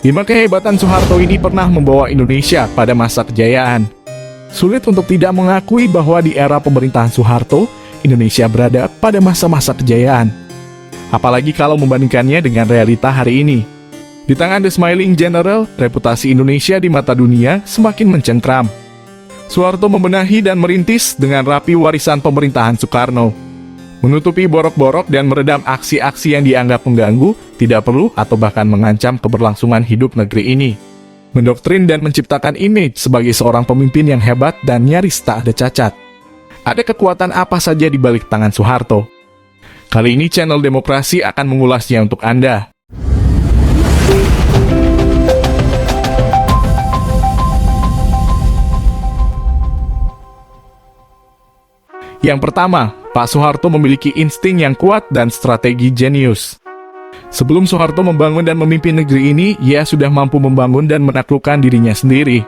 5 kehebatan Soeharto ini pernah membawa Indonesia pada masa kejayaan. Sulit untuk tidak mengakui bahwa di era pemerintahan Soeharto, Indonesia berada pada masa-masa kejayaan. Apalagi kalau membandingkannya dengan realita hari ini. Di tangan The Smiling General, reputasi Indonesia di mata dunia semakin mencengkram. Soeharto membenahi dan merintis dengan rapi warisan pemerintahan Soekarno. Menutupi borok-borok dan meredam aksi-aksi yang dianggap mengganggu, tidak perlu atau bahkan mengancam keberlangsungan hidup negeri ini. Mendoktrin dan menciptakan image sebagai seorang pemimpin yang hebat dan nyaris tak ada cacat. Ada kekuatan apa saja di balik tangan Soeharto? Kali ini channel Demokrasi akan mengulasnya untuk Anda. Yang pertama, Pak Soeharto memiliki insting yang kuat dan strategi jenius. Sebelum Soeharto membangun dan memimpin negeri ini, ia sudah mampu membangun dan menaklukkan dirinya sendiri.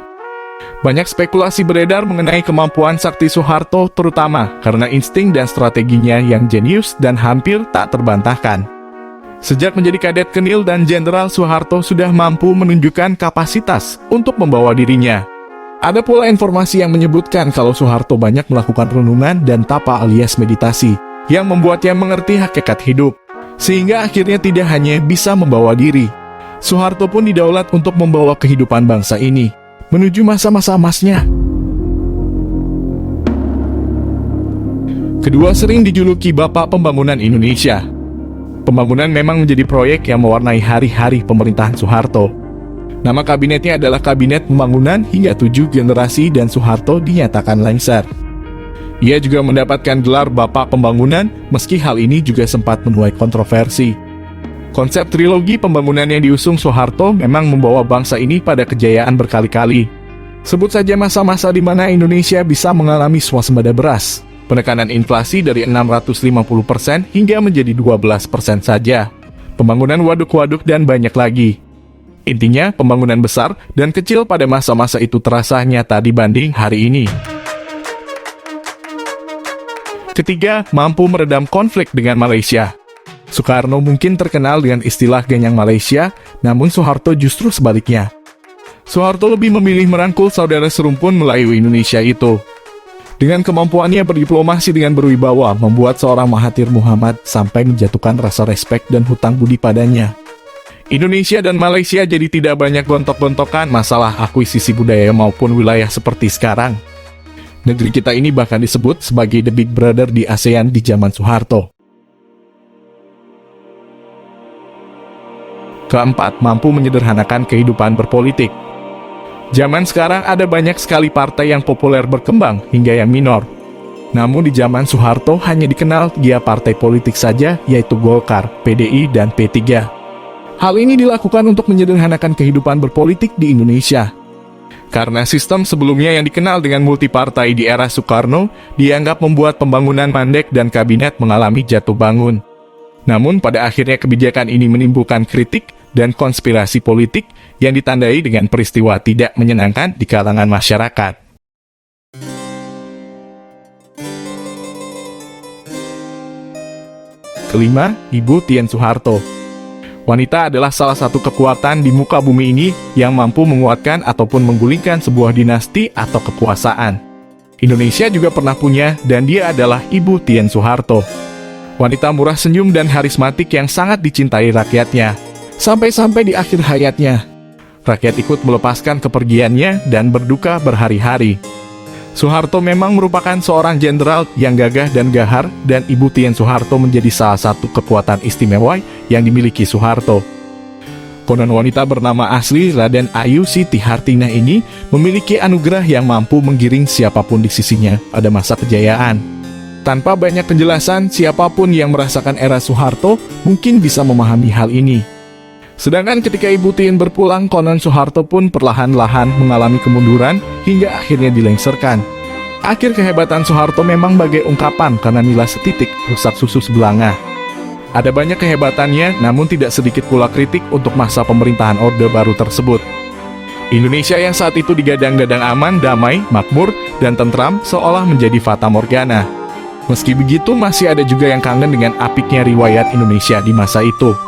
Banyak spekulasi beredar mengenai kemampuan sakti Soeharto, terutama karena insting dan strateginya yang jenius dan hampir tak terbantahkan. Sejak menjadi kadet kenil dan jenderal, Soeharto sudah mampu menunjukkan kapasitas untuk membawa dirinya. Ada pula informasi yang menyebutkan kalau Soeharto banyak melakukan renungan dan tapa alias meditasi, yang membuatnya mengerti hakikat hidup, sehingga akhirnya tidak hanya bisa membawa diri. Soeharto pun didaulat untuk membawa kehidupan bangsa ini menuju masa-masa emasnya. Kedua sering dijuluki Bapak Pembangunan Indonesia. Pembangunan memang menjadi proyek yang mewarnai hari-hari pemerintahan Soeharto. Nama kabinetnya adalah Kabinet Pembangunan hingga 7 generasi dan Soeharto dinyatakan lengser. Ia juga mendapatkan gelar Bapak Pembangunan, meski hal ini juga sempat menuai kontroversi. Konsep trilogi pembangunan yang diusung Soeharto memang membawa bangsa ini pada kejayaan berkali-kali. Sebut saja masa-masa di mana Indonesia bisa mengalami swasembada beras, penekanan inflasi dari 650% hingga menjadi 12% saja, pembangunan waduk-waduk dan banyak lagi. Intinya, pembangunan besar dan kecil pada masa-masa itu terasa nyata dibanding hari ini. Ketiga, mampu meredam konflik dengan Malaysia. Soekarno mungkin terkenal dengan istilah ganyang Malaysia, namun Soeharto justru sebaliknya. Soeharto lebih memilih merangkul saudara serumpun Melayu Indonesia itu. Dengan kemampuannya berdiplomasi dengan berwibawa, membuat seorang Mahathir Muhammad sampai menjatuhkan rasa respek dan hutang budi padanya. Indonesia dan Malaysia jadi tidak banyak gontok-gontokan masalah akuisisi budaya maupun wilayah seperti sekarang. Negeri kita ini bahkan disebut sebagai the big brother di ASEAN di zaman Soeharto. Keempat, mampu menyederhanakan kehidupan berpolitik. Zaman sekarang ada banyak sekali partai yang populer berkembang hingga yang minor. Namun di zaman Soeharto hanya dikenal 3 partai politik saja, yaitu Golkar, PDI, dan P3. Hal ini dilakukan untuk menyederhanakan kehidupan berpolitik di Indonesia. Karena sistem sebelumnya yang dikenal dengan multipartai di era Soekarno dianggap membuat pembangunan mandek dan kabinet mengalami jatuh bangun. Namun pada akhirnya kebijakan ini menimbulkan kritik dan konspirasi politik yang ditandai dengan peristiwa tidak menyenangkan di kalangan masyarakat. Kelima, Ibu Tien Soeharto. Wanita adalah salah satu kekuatan di muka bumi ini yang mampu menguatkan ataupun menggulingkan sebuah dinasti atau kekuasaan. Indonesia juga pernah punya, dan dia adalah Ibu Tien Soeharto. Wanita murah senyum dan karismatik yang sangat dicintai rakyatnya. Sampai-sampai di akhir hayatnya, rakyat ikut melepaskan kepergiannya dan berduka berhari-hari. Soeharto memang merupakan seorang jenderal yang gagah dan gahar, dan Ibu Tien Soeharto menjadi salah satu kekuatan istimewa yang dimiliki Soeharto. Konon wanita bernama asli Raden Ayu Siti Hartinah ini memiliki anugerah yang mampu menggiring siapapun di sisinya pada masa kejayaan. Tanpa banyak penjelasan, siapapun yang merasakan era Soeharto mungkin bisa memahami hal ini. Sedangkan ketika Ibu Tien berpulang, konon Soeharto pun perlahan-lahan mengalami kemunduran hingga akhirnya dilengserkan. Akhir kehebatan Soeharto memang bagai ungkapan karena nilai setitik rusak susu sebelanga. Ada banyak kehebatannya, namun tidak sedikit pula kritik untuk masa pemerintahan Orde Baru tersebut. Indonesia yang saat itu digadang-gadang aman, damai, makmur, dan tentram seolah menjadi fata morgana. Meski begitu, masih ada juga yang kangen dengan apiknya riwayat Indonesia di masa itu.